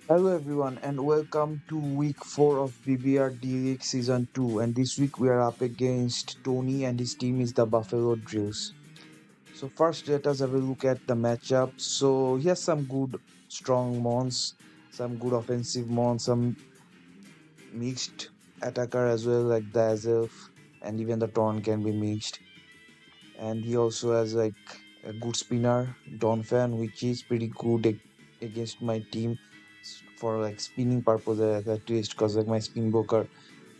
Hello everyone and welcome to week 4 of BBR-D League Season 2, and this week we are up against Tony and his team is the Buffalo Drills. So first let us have a look at the matchup. So he has some good strong mons, some good offensive mons, some mixed attacker as well like the Azelf, and even the Torn can be mixed. And he also has like a good spinner Don Fan, which is pretty good against my team for like spinning purposes at least, because like my spin broker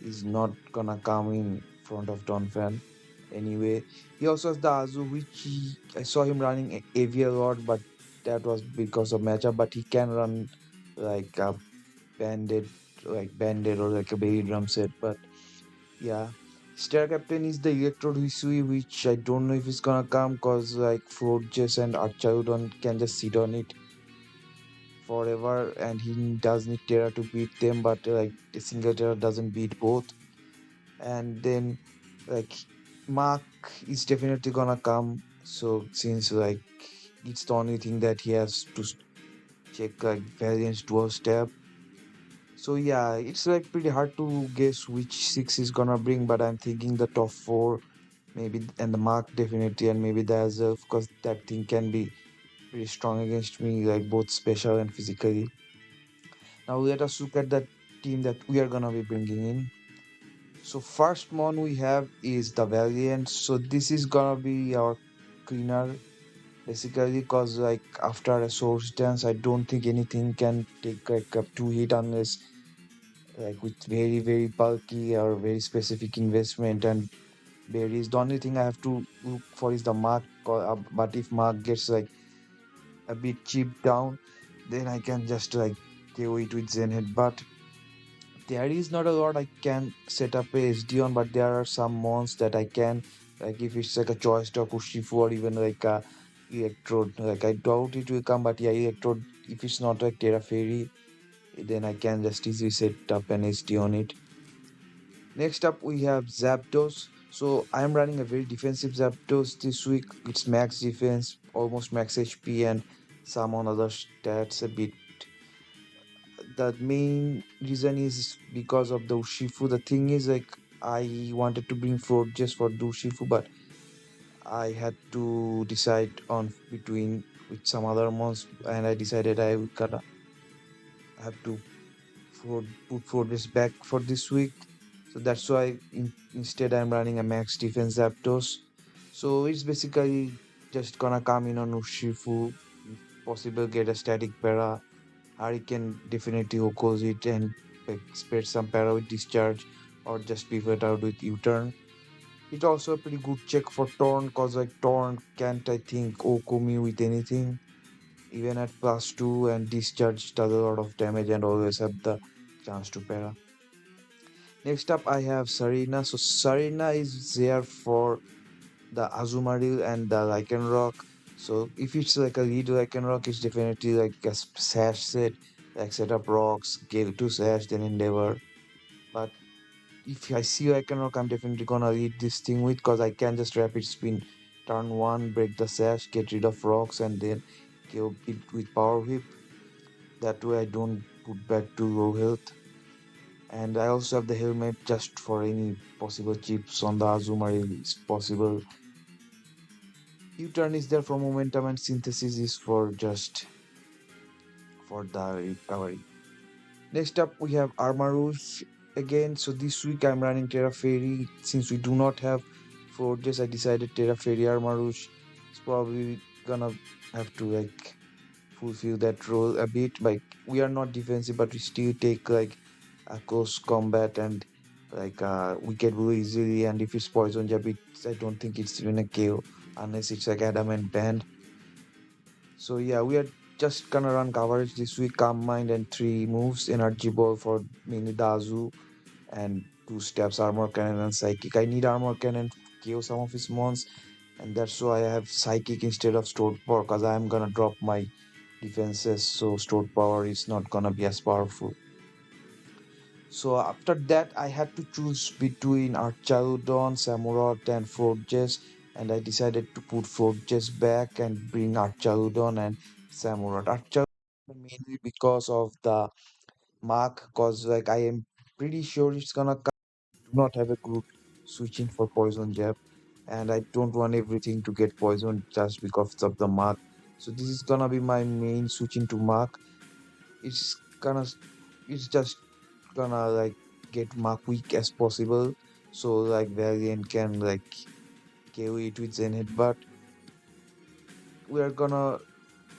is not gonna come in front of Don Fan anyway. He also has the Azu, which I saw him running AV a lot, but that was because of matchup. But he can run like a banded, banded or like a baby drum set, but yeah. Star Captain is the Electrode Hisui, which I don't know if it's gonna come because like Forges and Archaudon can just sit on it forever, and he does need Terra to beat them, but like a single Terra doesn't beat both. And then like Mark is definitely gonna come. So since like it's the only thing that he has to check like Valiant's dual step. So yeah, it's like pretty hard to guess which six is gonna bring, but I'm thinking the top four maybe, and the mark definitely, and maybe the Azov, because that thing can be pretty strong against me, like both special and physically. Now let us look at the team that we are gonna be bringing in. So first one we have is the Valiant. So this is gonna be our cleaner basically, because like after a source dance, I don't think anything can take like up two hit unless like with very bulky or very specific investment, and berries. The only thing I have to look for is the mark, but if mark gets like a bit cheap down, then I can just like KO it with Zenhead. But there is not a lot I can set up a SD on, but there are some mons that I can, like if it's like a choice to Kushifu or even like a Electrode. Like I doubt it will come, but yeah, Electrode, if it's not like Terra Fairy, then I can just easily set up an SD on it. Next up, we have Zapdos. So I'm running a very defensive Zapdos this week. It's max defense, almost max HP, and some on other stats a bit. The main reason is because of the Urshifu. The thing is, like, I wanted to bring Forges for the Urshifu, but I had to decide on between with some other mons, and I decided I would gotta have to put Forges back for this week. So that's why instead I'm running a max defense Zapdos. So it's basically just gonna come in on Urshifu, if possible get a static para. Hurricane definitely Okos it and like, spread some para with discharge, or just pivot out with U-turn. It's also a pretty good check for Torn, cause like Torn can't I think Oko me with anything. Even at +2, and discharge does a lot of damage and always have the chance to para. Next up, I have Sarina. So Sarina is there for the Azumarill and the Lycanroc. So if it's like a lead Lycanroc, it's definitely like a sash set, like set up rocks, gale to sash, then endeavor. But if I see Lycanroc, I'm definitely gonna lead this thing with, because I can just rapid spin turn one, break the sash, get rid of rocks, and then kill it with power whip. That way I don't put back to low health. And I also have the helmet just for any possible chips on the Azumarill is possible. U-turn is there for momentum, and synthesis is for just for the recovery. Next up we have Armarouge again. So this week I'm running Terra Fairy. Since we do not have Forges, I decided Terra Fairy Armarouge is probably gonna have to like fulfill that role a bit. Like we are not defensive, but we still take like a close combat and like wicked blue easily. And if it's poison jab, I don't think it's even a KO unless it's like adamant band. So yeah, we are just gonna run coverage this week. Calm mind and three moves. Energy ball for mainly Dazu, and two steps armor cannon and psychic. I need armor cannon to KO some of his mons, and that's why I have psychic instead of stored power, because I'm gonna drop my defenses, so stored power is not gonna be as powerful. So after that, I had to choose between Archaudon, Samurott, and Forges, and I decided to put Forges back and bring Archaudon and Samurott. Archaudon mainly because of the mark, cause like I am pretty sure it's gonna do not have a good switching for poison jab, and I don't want everything to get poisoned just because of the mark. So this is gonna be my main switching to mark. It's gonna it's just gonna like get mark weak as possible. So like Valiant can like KO it with Zen Headbutt. We are gonna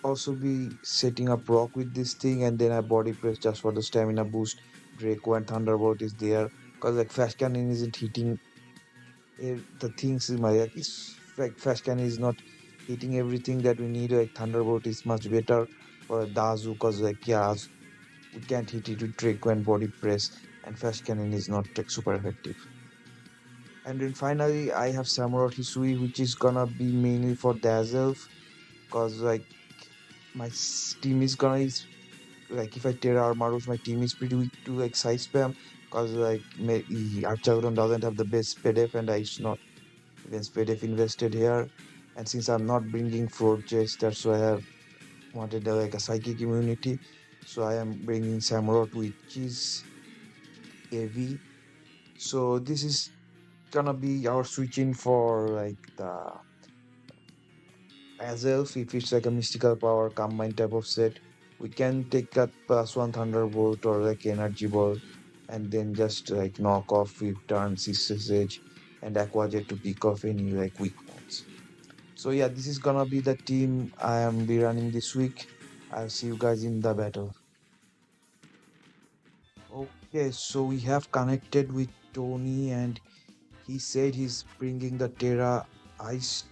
also be setting up rock with this thing, and then a body press just for the stamina boost. Draco and Thunderbolt is there because like Fast Cannon isn't hitting the things in my like it's like Fast Cannon is not hitting everything that we need. Like Thunderbolt is much better for Dazu because like yeah we can't hit it with Draco and body press, and Fast Cannon is not like super effective. And then finally I have Samurai Hisui, which is gonna be mainly for Dazzle because like team is gonna is like if I tear Armaros, my team is pretty weak to like side spam because like Archagron doesn't have the best SPDF and I should not even SPDF invested here. And since I'm not bringing Fraud Chase, that's why I have wanted like a psychic immunity. So I am bringing Samurott, which is AV. So this is gonna be our switching for like the as elf. If it's like a mystical power combined type of set, we can take that +1 thunderbolt or like energy ball and then just like knock off with turn Six's edge and aquajet to pick off any like weak points. So yeah, this is gonna be the team I am be running this week. I'll see you guys in the battle. Okay, so we have connected with Tony and he said he's bringing the Terra Ice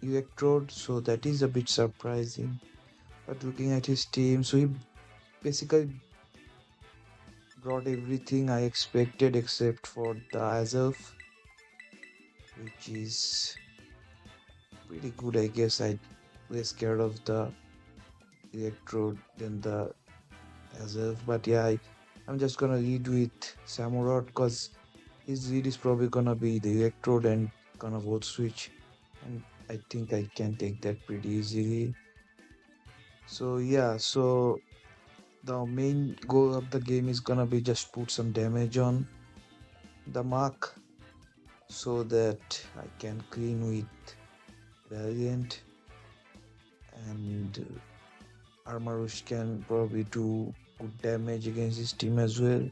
Electrode, so that is a bit surprising. But looking at his team, so he basically brought everything I expected except for the Azov, which is pretty good, I guess. I less scared of the Electrode than the Azov, but yeah, I'm just gonna lead with Samurott because his lead is probably gonna be the Electrode and gonna vote switch, and I think I can take that pretty easily. So yeah, so the main goal of the game is gonna be just put some damage on the mark so that I can clean with Valiant and Armarush can probably do good damage against his team as well.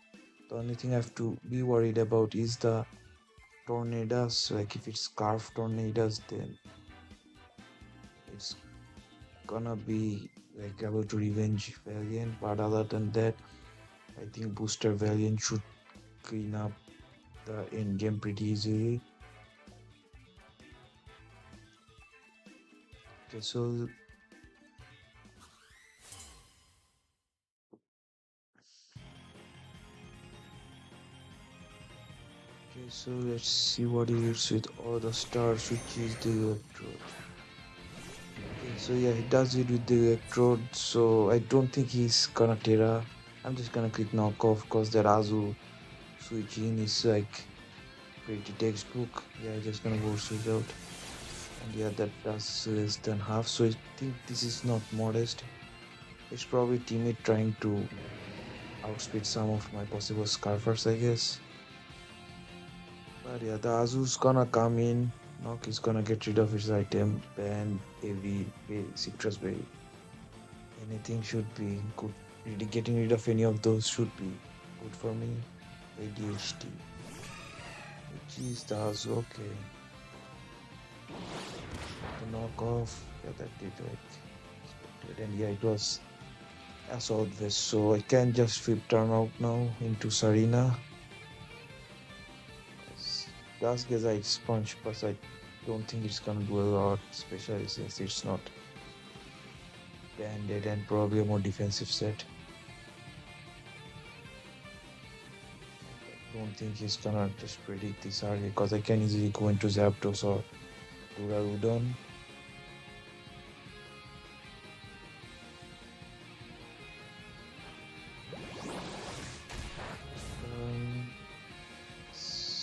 The only thing I have to be worried about is the tornadoes. Like if it's scarf tornadoes, then it's gonna be like able to revenge Valiant. But other than that, I think Booster Valiant should clean up the end game pretty easily. Okay, so let's see what he hits with all the stars, which is the electrode. Okay, so yeah, he does it with the electrode. So I don't think he's gonna Terra. I'm just gonna click knockoff because the Razu switch in is like pretty textbook. Yeah, just gonna go switch out. And yeah, that does less than half. So I think this is not modest. It's probably teammate trying to outspeed some of my possible scarfers, I guess. But yeah, the Azu's gonna come in. Nock is gonna get rid of his item. Ban, AV, Citrus Berry. Anything should be good. Really getting rid of any of those should be good for me. ADHD. Which is the Azu, okay. The knockoff. Yeah, that did like expected. And yeah, it was Assault Vest. So I can just flip turn out now into Sarina. Last guess I sponge, but I don't think it's gonna do a lot, especially since it's not banded and probably a more defensive set. I don't think he's gonna just predict this early because I can easily go into Zapdos or Duraludon.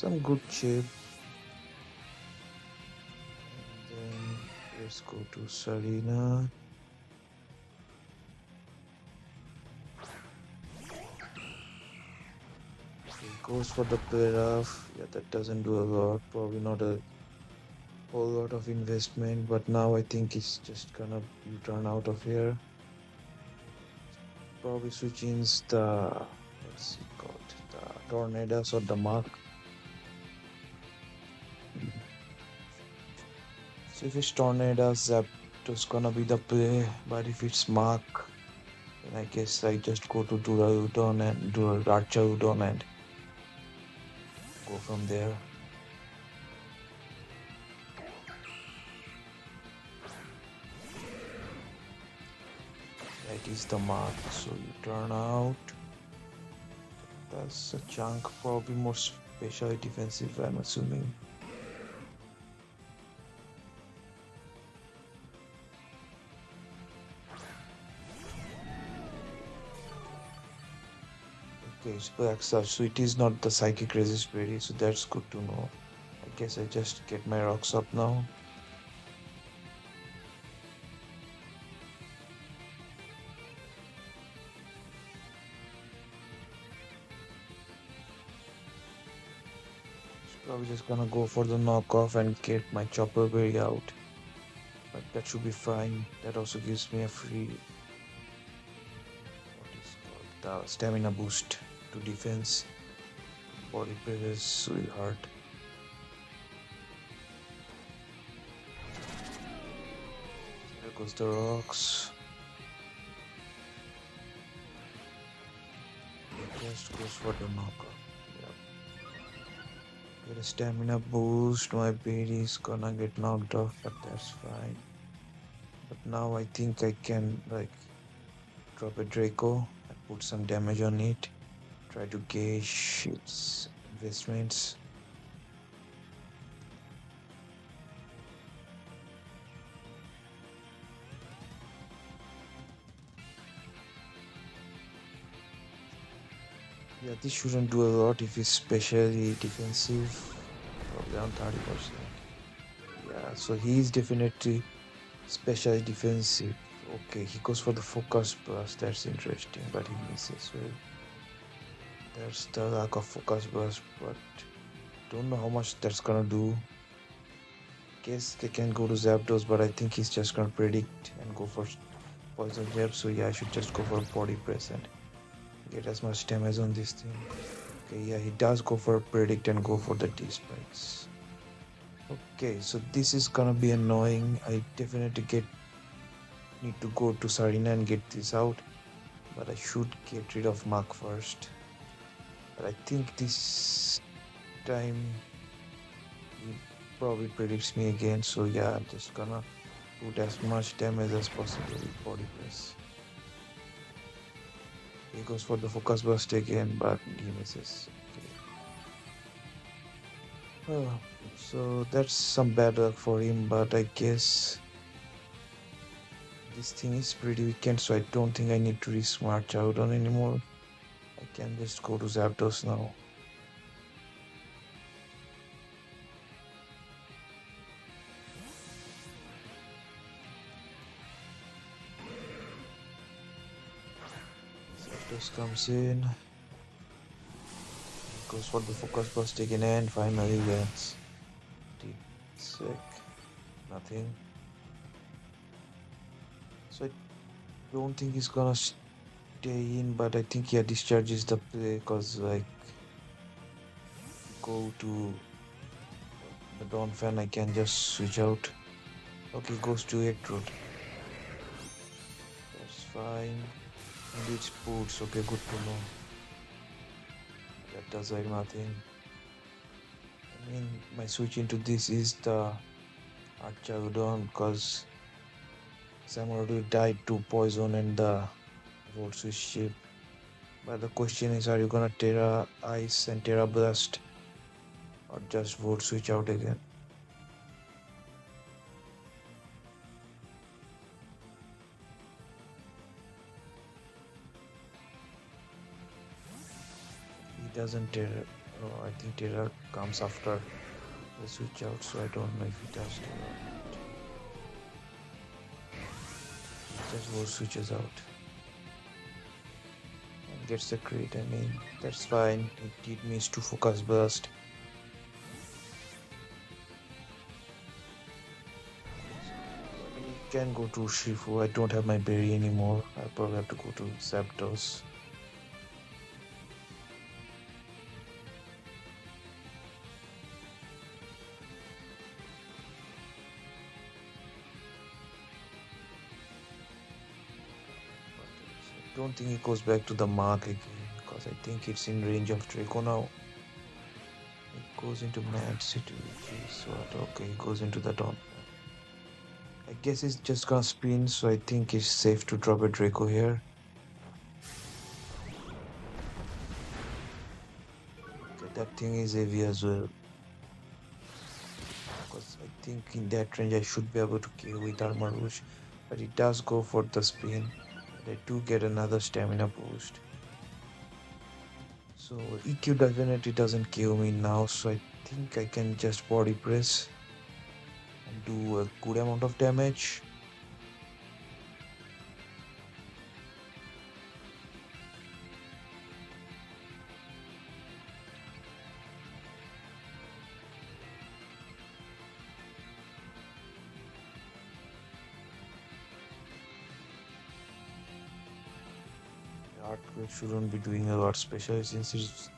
Some good chip. And then let's go to Salina. Goes for the playoff. Yeah, that doesn't do a lot. Probably not a whole lot of investment, but now I think it's just gonna U-turn out of here. Probably switching the what's it called? The tornadoes or the mark. So if it's tornadoes, Zapdos gonna be the play. But if it's mark, then I guess I just go to Duraludon and Archaudon and go from there. That is the mark. So you turn out. That's a chunk, probably more special defensive, I'm assuming. Okay, so it is not the psychic resist berry, so that's good to know. I guess I just get my rocks up now. Probably just gonna go for the knockoff and get my chopper berry out. But that should be fine. That also gives me a free what is called the stamina boost to defense. Body press will hurt. There goes the rocks. It just goes for the knockoff. Yep. Get a stamina boost. My berry is gonna get knocked off, but that's fine. But now I think I can like drop a Draco and put some damage on it. Try to gauge its investments. Yeah, this shouldn't do a lot if it's specially defensive. Probably around 30%. Yeah, so he's definitely specially defensive. Okay, he goes for the focus burst. That's interesting, but he misses. Well, there's the lack of focus burst, but don't know how much that's gonna do. Guess they can go to Zapdos, but I think he's just gonna predict and go for poison jab. So yeah, I should just go for body press and get as much damage on this thing. Okay, yeah, he does go for predict and go for the D-spikes. Okay, so this is gonna be annoying. I definitely need to go to Sarina and get this out, but I should get rid of Mark first. But I think this time he probably predicts me again, so yeah, I'm just gonna put as much damage as possible with body press. He goes for the focus burst again, but he misses. Okay. So that's some bad luck for him, but I guess this thing is pretty weekend, so I don't think I need to risk March out on anymore. I can just go to Zapdos now. Zapdos comes in, goes for the focus burst again, and finally wins. Deep sick, nothing. So I don't think he's gonna stay in, but I think he discharges the play because like go to the Dawn fan, I can just switch out. Okay, goes to Electrode. That's fine. And it's boots, okay, good to know. That does like nothing. I mean, my switch into this is the Archaudon because Samuradu died to poison and the Volt Switch ship. But the question is, are you gonna Terra Ice and Terra Blast or just Volt Switch out again? He doesn't Terra. Oh, I think Terra comes after the switch out, so I don't know if he does Terra. He just Volt switches out. And Gets a crit. I mean, that's fine. It did miss to focus burst. I mean, you can go to Shifu. I don't have my berry anymore. I probably have to go to Zapdos. I don't think it goes back to the mark again because I think it's in range of Draco now. It goes into Mad City, which is what? Okay, it goes into the Dawn. I guess it's just gonna spin, so I think it's safe to drop a Draco here. Okay, that thing is heavy as well. Because I think in that range I should be able to kill with Armor Rouge. But it does go for the spin. And I do get another stamina boost. So EQ definitely doesn't kill me now, so I think I can just body press and do a good amount of damage. Earthquake shouldn't be doing a lot, especially since it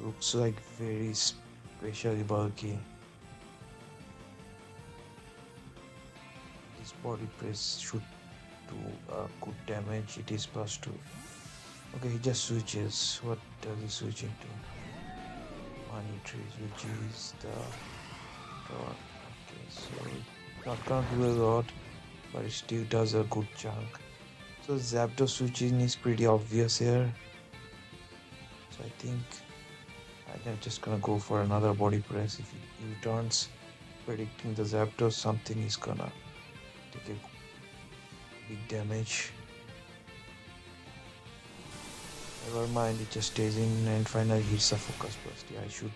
looks like very specially bulky. This body press should do good damage. It is plus 2. Okay, he just switches. What does he switch into? Money trees, which is the dot. Okay, so not gonna do a lot, but it still does a good chunk. So Zapdos switching is pretty obvious here. So I think I'm just gonna go for another body press. If he U-turns, predicting the Zapdos, something is gonna take a big damage. Never mind, it just stays in and finally hits a focus burst. Yeah, I should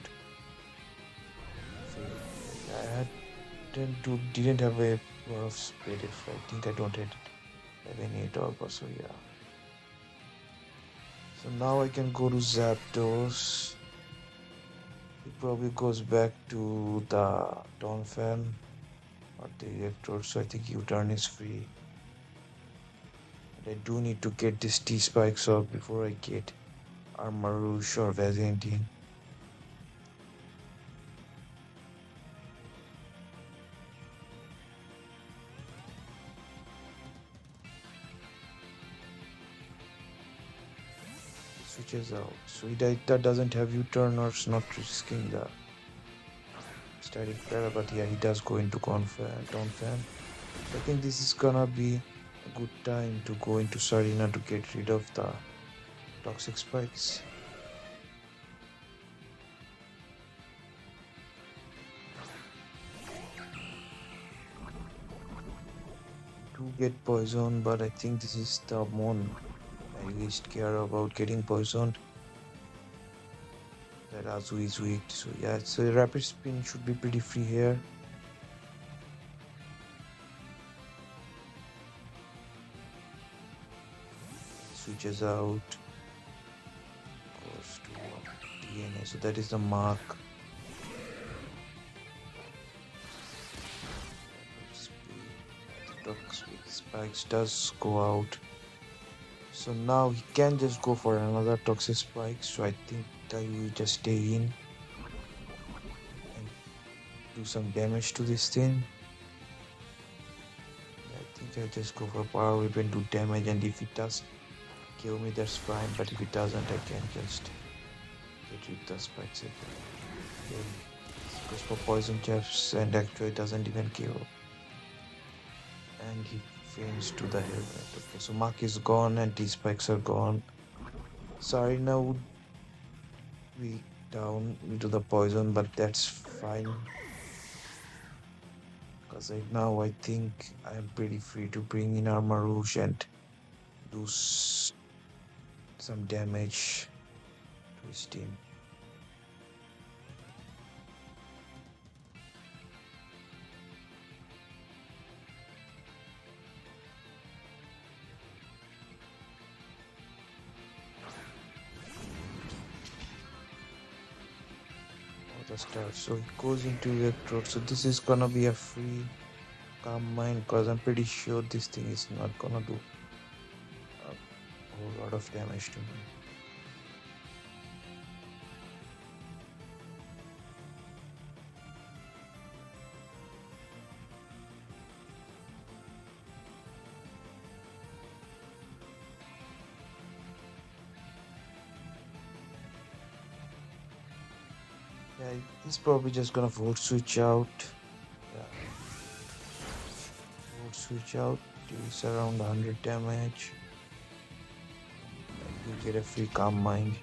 fail. I didn't have a lot of speed. If I think I don't have any at all, so yeah. So now I can go to Zapdos. He probably goes back to the Donphan or the Electrode, so I think U-turn is free. And I do need to get this T-Spikes off before I get Armor Rouge or Valiant in. Switches out. So that doesn't have U-turn or it's not risking the static para, but yeah, he does go into Donphan. I think this is gonna be a good time to go into Sarina to get rid of the toxic spikes. To get poisoned, but I think this is the one I least care about getting poisoned. That Azu is weak, so yeah, so rapid spin should be pretty free here. Switches out, goes to DNA, so that is the mark. The toxic spikes does go out. So now he can just go for another toxic spike. So I think I will just stay in and do some damage to this thing. I think I'll just go for power weapon, do damage, and if it does kill me, that's fine. But if it doesn't, I can just get rid of the spikes again. It goes for poison chaps and actually doesn't even kill. And he faints to the helmet. Okay, so Mark is gone and these spikes are gone. Sarina would be down into the poison, but that's fine. Because right now I think I'm pretty free to bring in Armor Rouge and do some damage to his team. the start. So it goes into electrode. So this is gonna be a free calm mind because I'm pretty sure this thing is not gonna do a whole lot of damage to me. Yeah, he's probably just gonna vote switch out. Yeah, vote switch out. Deals around 100 damage. And we get a free calm mind.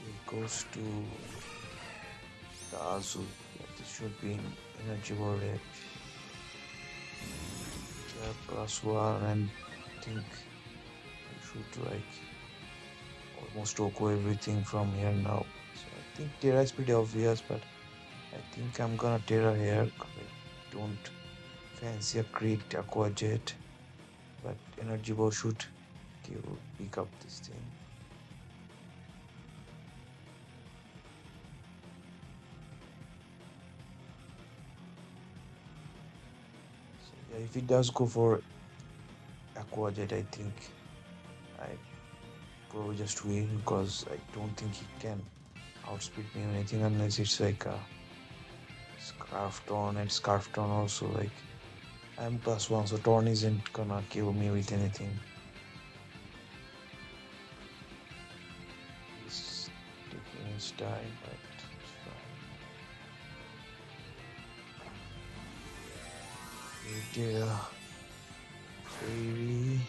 It goes to the Azu. Yeah, this should be in energy warrior. Yeah, plus one, and I think we should like almost Oko everything from here now. So I think Terra is pretty obvious, but I think I'm gonna Terra here because I don't fancy a crit Aqua Jet. But Energy Ball should pick up this thing. So yeah, if it does go for Aqua Jet, I think I probably just win because I don't think he can outspeed me or anything unless it's like a Scarf Torn, and Scarf Torn also like I'm plus one, so Torn isn't gonna kill me with anything. He's taking his time, but it's fine. Yeah, Fairy.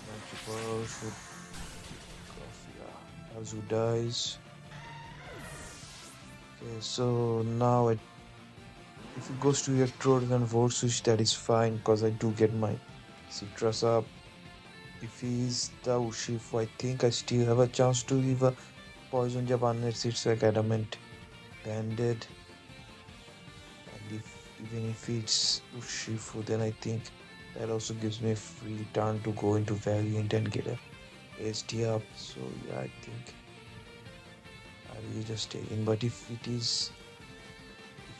Multiple should yeah. Azu dies. Okay, so now if it goes to Electrode and Volt Switch, that is fine because I do get my Citrus up. If he's the Urshifu, I think I still have a chance to leave a Poison Jab unless it's like Adamant Banded. And even if it's Urshifu, then I think that also gives me a free turn to go into Valiant and get a SD up. So yeah, I think I will just stay in. But if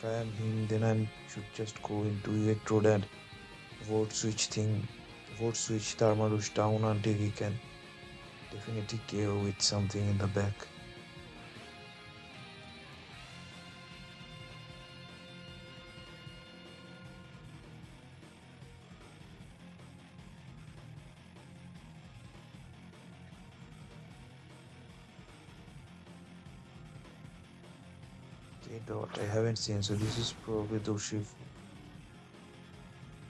I am him, then I should just go into Electrode and vote switch thing. Vote switch Tarmarush down until he can definitely KO with something in the back. Okay, dot. I haven't seen, so this is probably Doshifu.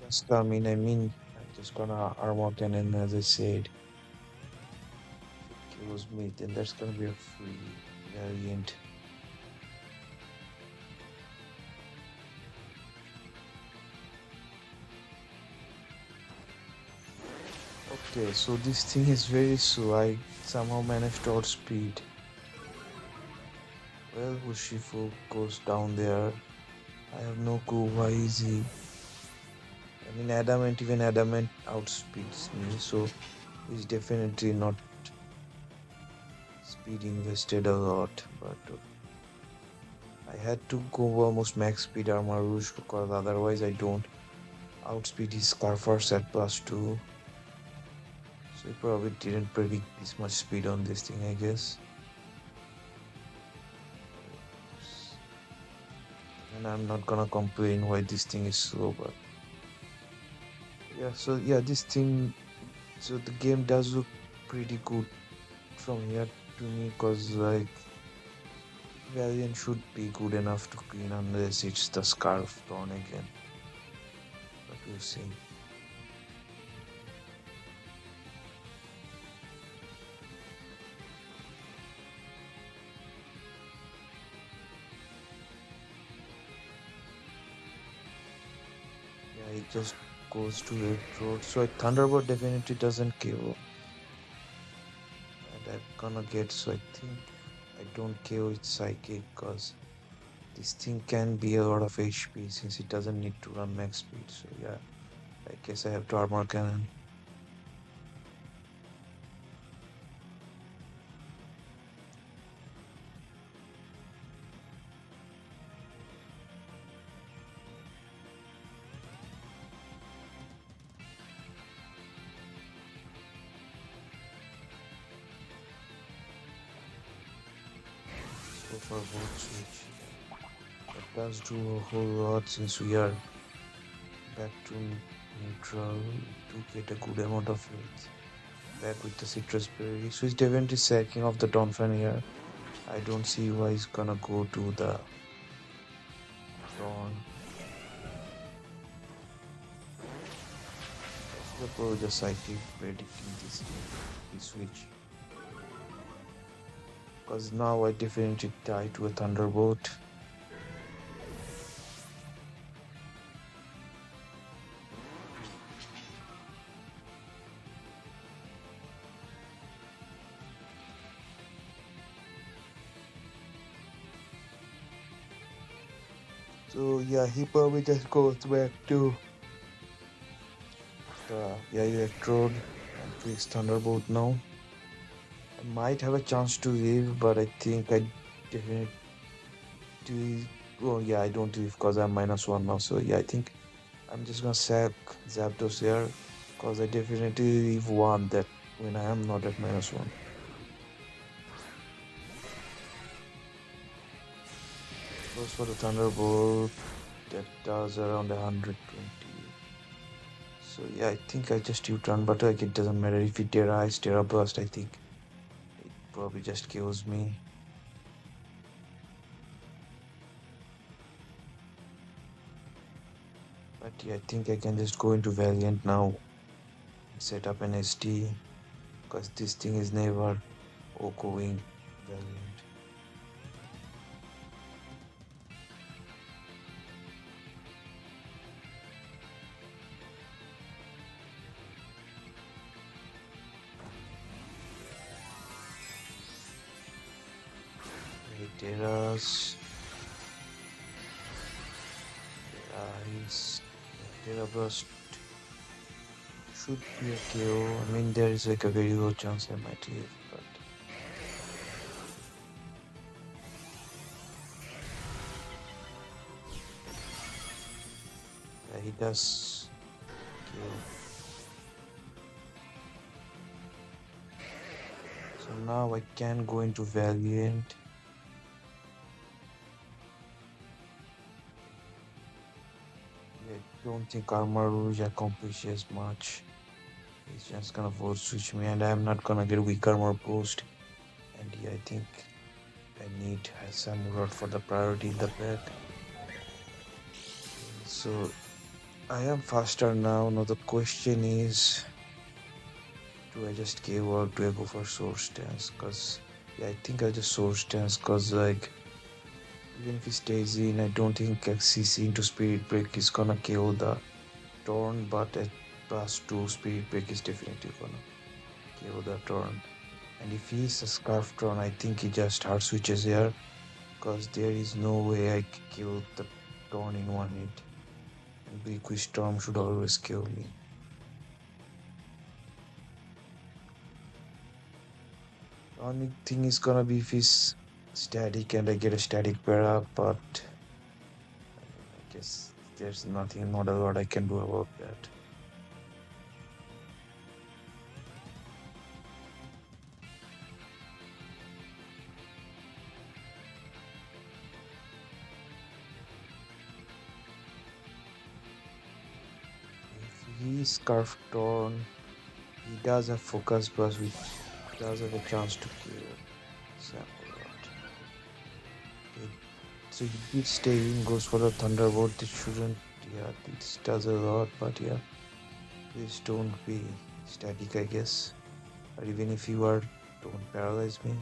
Just come in. I'm just gonna armor cannon as I said. If it kills me, then that's gonna be a free variant. Okay, so this thing is very slow. I somehow managed to outspeed. Well, Urshifu goes down there. I have no clue why is he. Even Adamant outspeeds me, so he's definitely not speed invested a lot. But I had to go almost max speed armor rouge because otherwise I don't outspeed his Scarfers at +2. So he probably didn't predict this much speed on this thing, I guess. And I'm not gonna complain why this thing is slow, but yeah, so yeah, this thing, so the game does look pretty good from here to me because like Valiant should be good enough to clean unless it's the Scarf Torn again. But we'll see. Yeah, he just goes to electrode. So a thunderbolt definitely doesn't kill. And I'm gonna get, so I think I don't kill its psychic because this thing can be a lot of HP since it doesn't need to run max speed. So yeah, I guess I have to armor cannon. So for both switch, that does do a whole lot since we are back to neutral to get a good amount of health. Back with the citrus berry. So he's definitely sacking off the Donphan here. I don't see why he's gonna go to the Tron. So probably just psychic predicting this switch. Because now I definitely die to a thunderbolt. So yeah, he probably just goes back to the electrode and picks thunderbolt now. I might have a chance to leave, but I think I definitely. Well, yeah, I don't leave because I'm -1 now. So yeah, I think I'm just gonna sack Zapdos here because I definitely want that when I am not at -1. Goes for the Thunderbolt that does around 120. So yeah, I think I just U-turn, but like it doesn't matter if it Terra Burst. I think it probably just kills me. But yeah, I think I can just go into Valiant now and set up an SD because this thing is never going Valiant. Terra's Ice Terra Burst should be a KO. I mean, there is like a very low chance I might live, but yeah, he does kill. So now I can go into Valiant. I don't think Armor Rouge accomplishes much. He's just gonna force switch me, and I'm not gonna get weak armor boost. And yeah, I think I need some rod for the priority in the back. So I am faster now. Now the question is, do I just give or do I go for source stance? Cause yeah, I think I'll just source stance. Cause like even if he stays in, I don't think CC into Spirit Break is gonna kill the Torn. But at +2, Spirit Break is definitely gonna kill the Torn. And if he's a Scarf Torn, I think he just hard switches here. Cause there is no way I can kill the Torn in one hit. And Liquid Storm should always kill me. The only thing is gonna be if he's static and I get a static para, but I mean, I guess there's nothing, not a lot I can do about that. If he's Scarf Torn, he does have Focus Burst, which does have a chance to kill Samurott. Okay, so he did stay in, goes for the Thunderbolt. This shouldn't, yeah, this does a lot, but yeah, please don't be static, I guess. Or even if you are, don't paralyze me.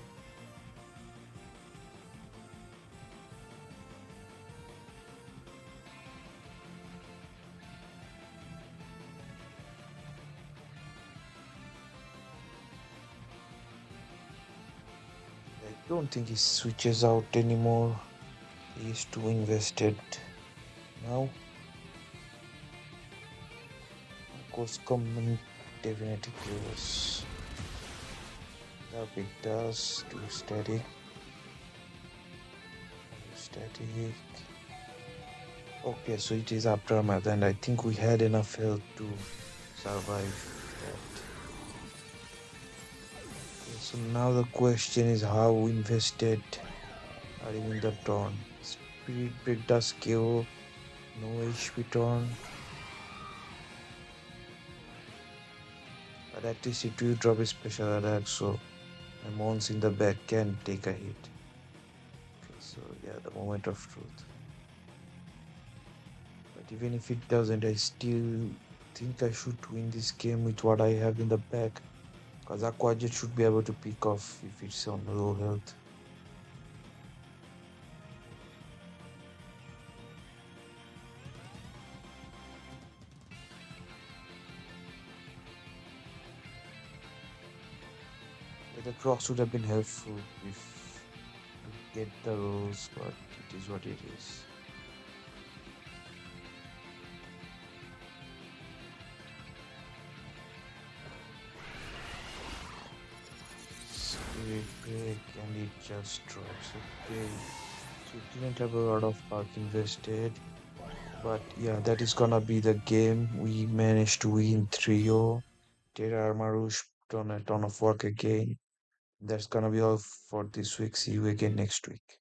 don't think he switches out anymore. He's too invested now. Of course, comment definitely close. The bit does too static. Too static. Okay, so it is aftermath, and I think we had enough health to survive that. Okay, so now the question is how invested are you in the turn? Spirit break does kill, no HP turn, but at least it will drop a special attack, so my mons in the back can take a hit. Okay, so yeah, the moment of truth. But even if it doesn't, I still think I should win this game with what I have in the back. Because Aquajet should be able to pick off if it's on low health. Yeah, the cross would have been helpful if to get the rolls, but it is what it is. Spirit break and it just drops. Okay. So it didn't have a lot of park invested. But yeah, that is gonna be the game. We managed to win 3-0. Terra Armarouche done a ton of work again. That's gonna be all for this week. See you again next week.